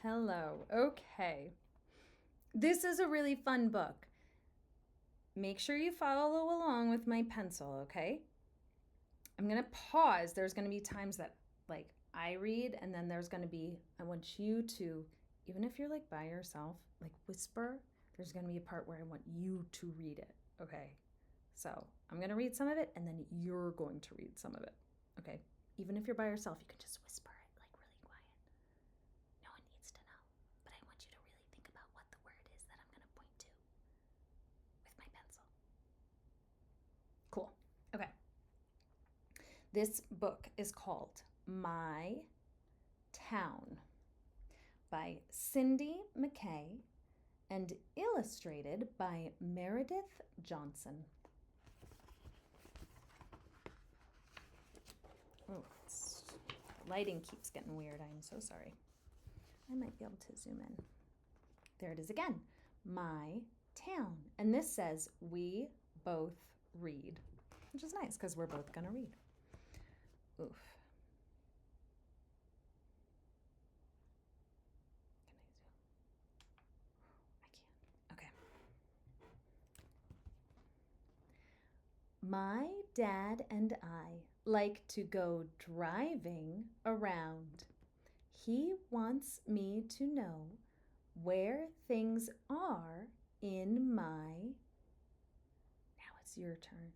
Hello. Okay. This is a really fun book. Make sure you follow along with my pencil, okay? I'm going to pause. There's going to be times that I read and then there's going to be I want you to, even if you're by yourself, whisper. There's going to be a part where I want you to read it, okay? So, I'm going to read some of it and then you're going to read some of it. Okay? Even if you're by yourself, you can just whisper it really quiet. No one needs to know, but I want you to really think about what the word is that I'm going to point to with my pencil. Cool. Okay. This book is called My Town by Cindy McKay and illustrated by Meredith Johnson. Oh, the lighting keeps getting weird. I'm so sorry. I might be able to zoom in. There it is again. My Town. And this says, we both read, which is nice because we're both going to read. Oof. Can I zoom? I can't. Okay. My dad and I like to go driving around. He wants me to know where things are in my... Now it's your turn.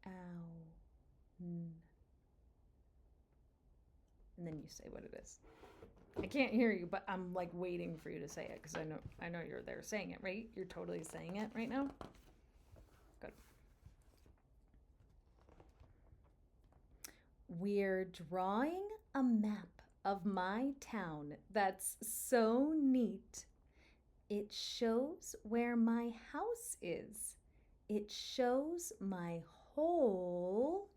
Ow. And then you say what it is. I can't hear you, but I'm waiting for you to say it because I know you're there saying it, right? You're totally saying it right now? Good. We're drawing a map of my town that's so neat. It shows where my house is. It shows my whole...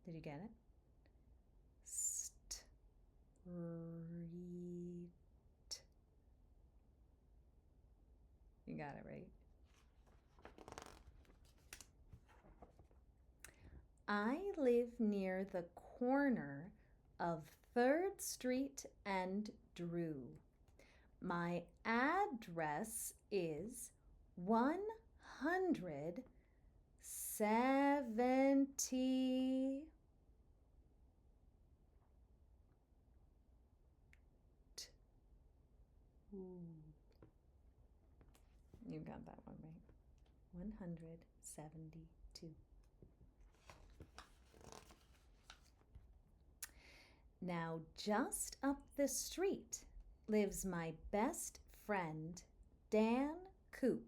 Did you get it? Street. You got it, right? I live near the corner of 3rd Street and Drew. My address is 170... You got that one right. 172. Now, just up the street lives my best friend, Dan Coop.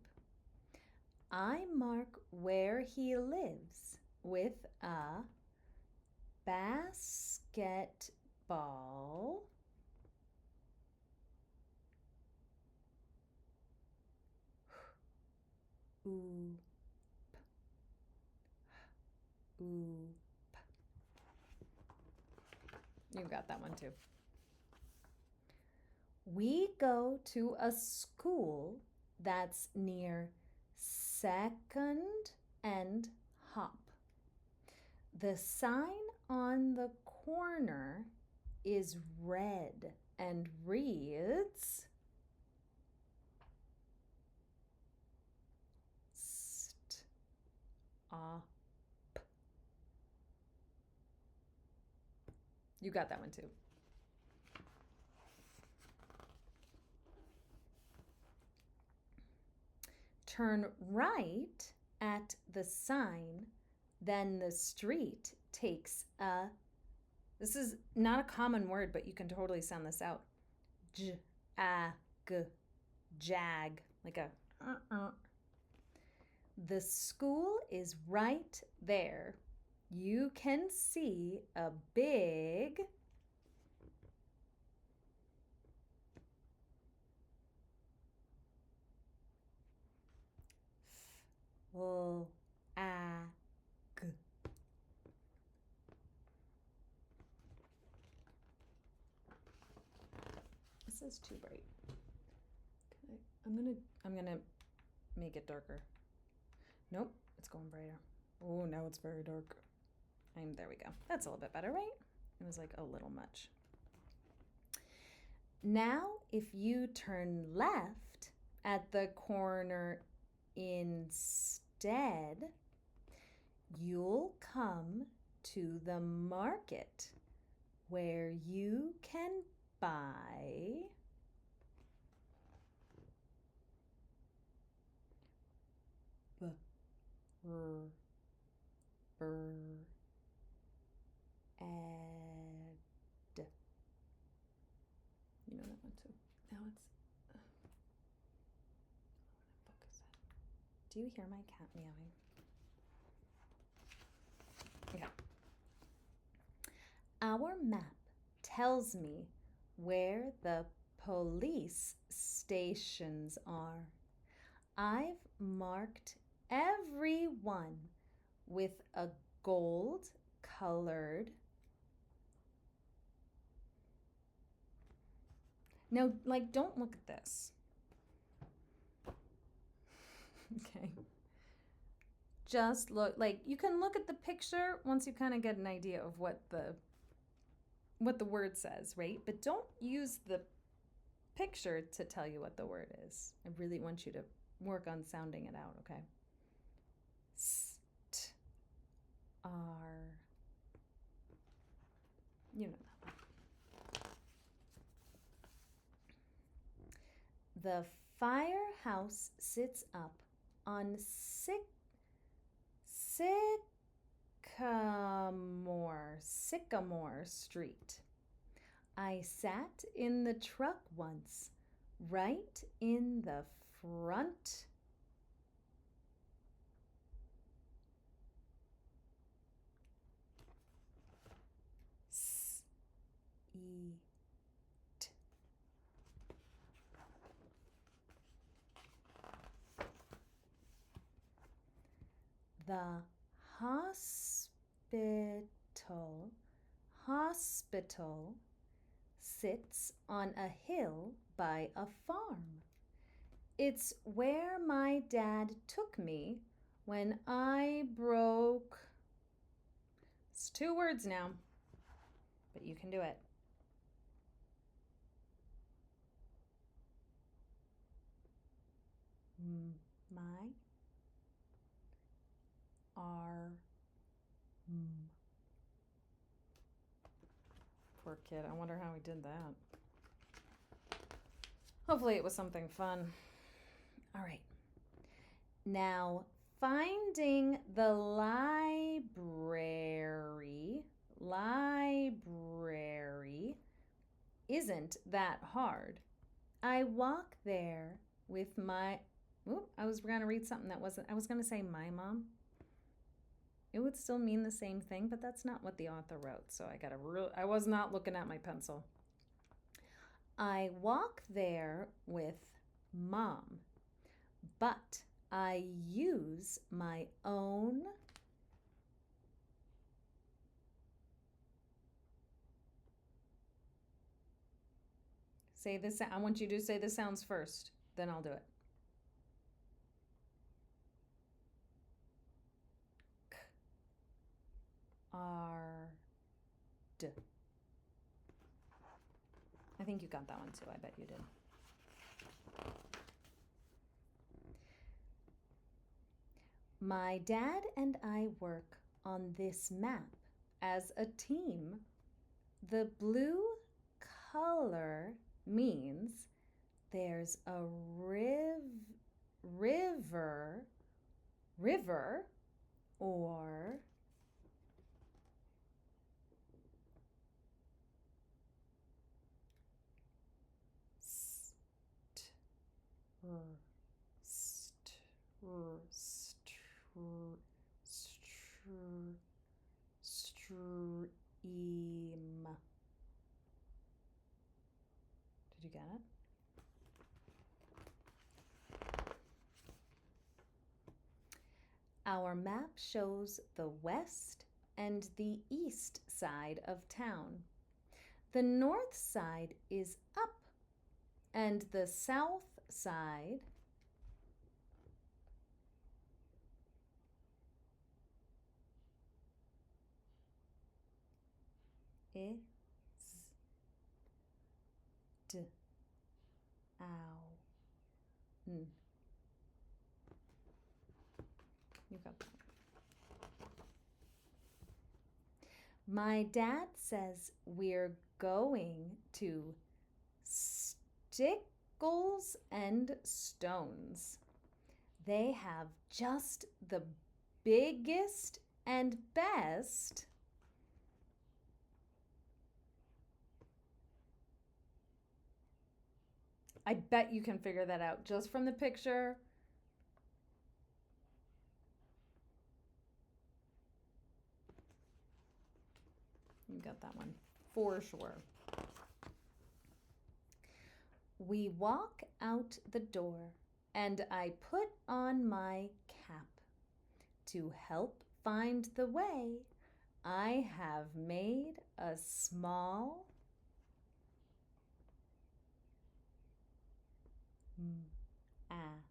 I mark where he lives with a basketball oop. Oop. You got that one too. We go to a school that's near 2nd and Hop. The sign on the corner is red and reads Stop. You got that one too. Turn right at the sign, then the street takes a... This is not a common word, but you can totally sound this out. Jag, like a... The school is right there. You can see a big... flag. This is too bright. I'm gonna make it darker. Nope, it's going brighter. Oh, now it's very dark. There we go. That's a little bit better, right? It was like a little much. Now, if you turn left at the corner instead, you'll come to the market where you can buy bread. You know that one too. Now it's. What book is that? Do you hear my cat meowing? Okay. Our map tells me where the police stations are. I've marked every one with a gold colored. Now, don't look at this. Okay. Just look, you can look at the picture once you kind of get an idea of what the word says, right? But don't use the picture to tell you what the word is. I really want you to work on sounding it out, okay? St, R. You know that one. The firehouse sits up on Sycamore Street. I sat in the truck once, right in the front. The hospital sits on a hill by a farm. It's where my dad took me when I broke. It's 2 words now, but you can do it. My arm. Poor kid. I wonder how he did that. Hopefully it was something fun. All right. Now, finding the library isn't that hard. I walk there with my. I was going to read something that wasn't. I was going to say my mom. It would still mean the same thing, but that's not what the author wrote. So I was not looking at my pencil. I walk there with Mom, but I use my own. Say this. I want you to say the sounds first, then I'll do it. D. I think you got that one too. I bet you did. My dad and I work on this map as a team. The blue color means there's a river or stream. Did you get it? Our map shows the west and the east side of town. The north side is up and the south side is d ow n. You got that. My dad says we're going to Stickles and Stones. They have just the biggest and best. I bet you can figure that out just from the picture. You got that one for sure. We walk out the door and I put on my cap. To help find the way, I have made a small app.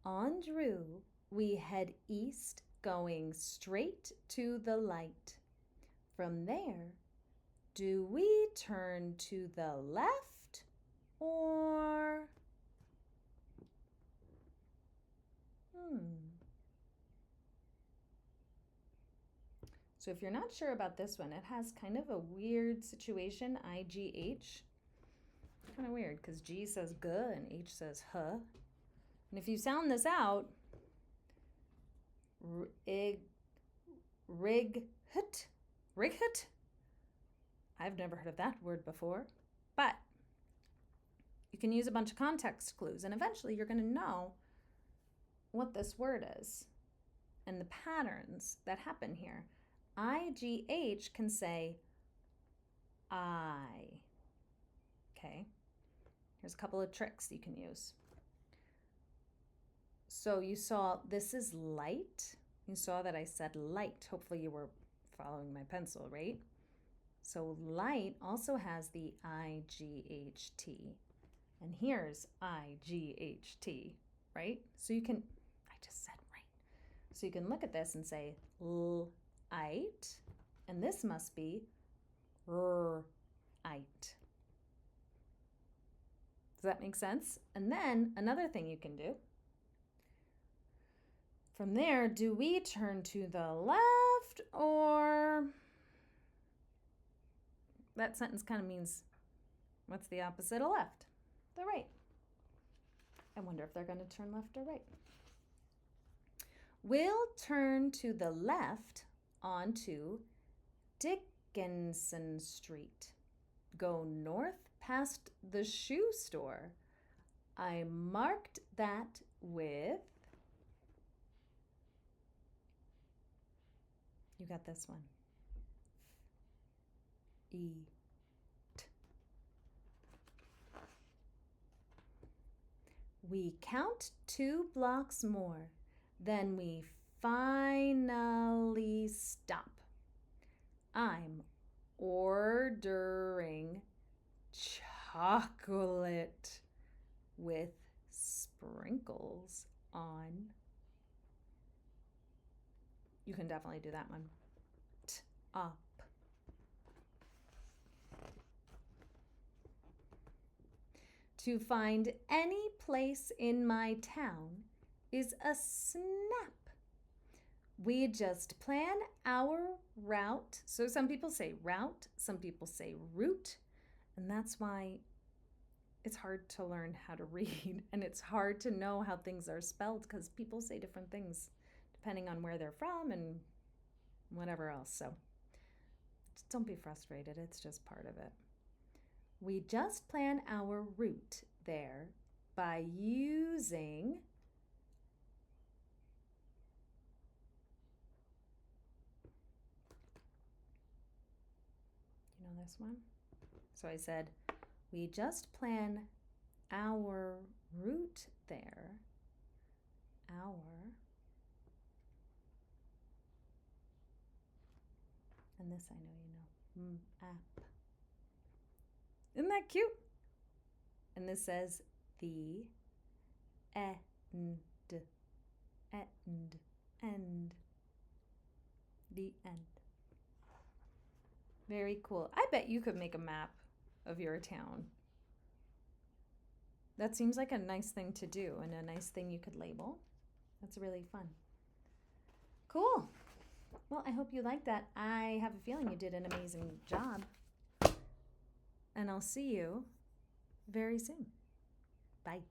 En route, we head east, going straight to the light. From there, do we turn to the left or... So if you're not sure about this one, it has kind of a weird situation, IGH. Kind of weird because G says G and H says H. And if you sound this out, righut. I've never heard of that word before, but you can use a bunch of context clues and eventually you're going to know what this word is and the patterns that happen here. IGH can say I. Okay, here's a couple of tricks you can use. So you saw this is light. You saw that I said light. Hopefully you were following my pencil, right? So light also has the IGHT. And here's IGHT, right? So you can, I just said right. So you can look at this and say light, and this must be right. Does that make sense? And then another thing you can do. From there, do we turn to the left or... That sentence kind of means, what's the opposite of left? The right. I wonder if they're going to turn left or right. We'll turn to the left onto Dickinson Street. Go north past the shoe store. I marked that with... You got this one. E. We count 2 blocks more, then we finally stop. I'm ordering chocolate with sprinkles on. You can definitely do that one. Up. To find any place in my town is a snap. We just plan our route. So some people say route, some people say route, and that's why it's hard to learn how to read and it's hard to know how things are spelled because people say different things depending on where they're from and whatever else. So just don't be frustrated. It's just part of it. We just plan our route there by using this one. So I said, we just plan our route there. And this I know you know. App. Isn't that cute? And this says the end. The end. Very cool. I bet you could make a map of your town. That seems like a nice thing to do and a nice thing you could label. That's really fun. Cool. Well, I hope you liked that. I have a feeling you did an amazing job. And I'll see you very soon. Bye.